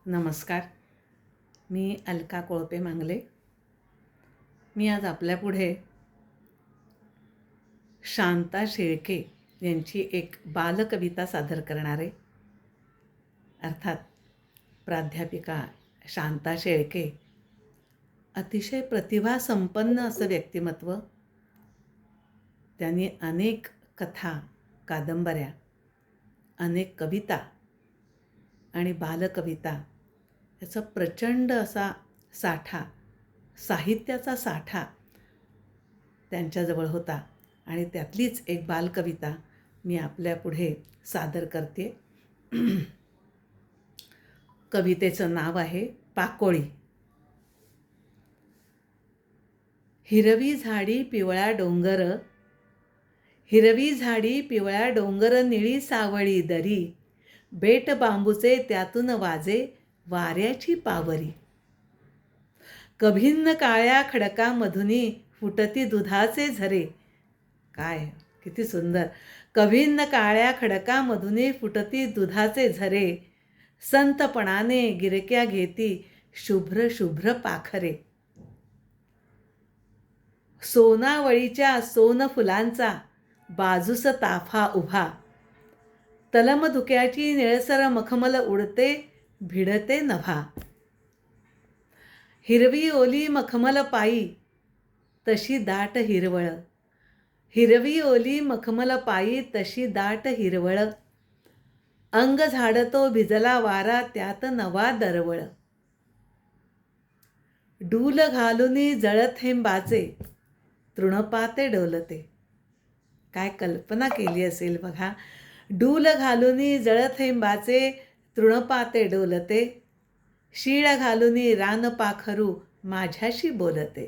नमस्कार. मी अलका कोळपे मांगले. मी आज आपल्यापुढे शांता शेळके यांची एक बालकविता सादर करणार आहे. अर्थात प्राध्यापिका शांता शेळके अतिशय प्रतिभासंपन्न असं व्यक्तिमत्व. त्यांनी अनेक कथा, कादंबऱ्या, अनेक कविता आणि बालकविता याचा प्रचंड असा साठा, साहित्याचा साठा त्यांच्याजवळ होता आणि त्यातलीच एक बालकविता मी आपल्यापुढे सादर करते. कवितेचं नाव आहे पाकोळी. हिरवी झाडी पिवळा डोंगर, हिरवी झाडी पिवळा डोंगर, निळी सावळी दरी, बेट बांबूचे त्यातून वाजे वाऱ्याची पावरी. कभिन्न काळ्या खडकामधुनी फुटती दुधाचे झरे. काय किती सुंदर. कभिन्न काळ्या खडकामधुनी फुटती दुधाचे झरे, संतपणाने गिरक्या घेती शुभ्र शुभ्र पाखरे. सोनावळीच्या सोन फुलांचा बाजूस ताफा उभा, तलमधुक्याची निळसर मखमल उडते भिडते नभा. हिरवी ओली मखमल पायी तशी दाट हिरवळ, हिरवी ओली मखमल पायी तशी दाट हिरवळ, अंग झाडतो भिजला वारा त्यात नवा दरवळ. डूल घालुनी जळथेंबाचे तृणपाते डोलते. काय कल्पना केली असेल बघा. डूल घालुनी जळथेंबाचे तृणपाते डोलते, शीळ घालुनी रानपाखरू माझ्याशी बोलते.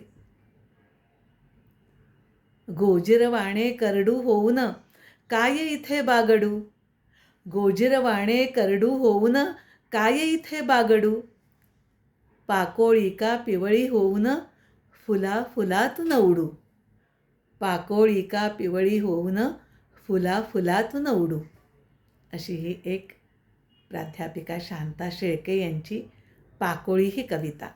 गोजिरवाणे करडू होऊन काय इथे बागडू, गोजिरवाणे करडू होऊन काय इथे बागडू, पाकोळी का पिवळी होऊन फुला फुलातून उडू, पाकोळी का पिवळी होऊन फुला फुलातून उडू. अशी ही एक प्राध्यापिका शांता शेळके यांची पाकोळी ही कविता.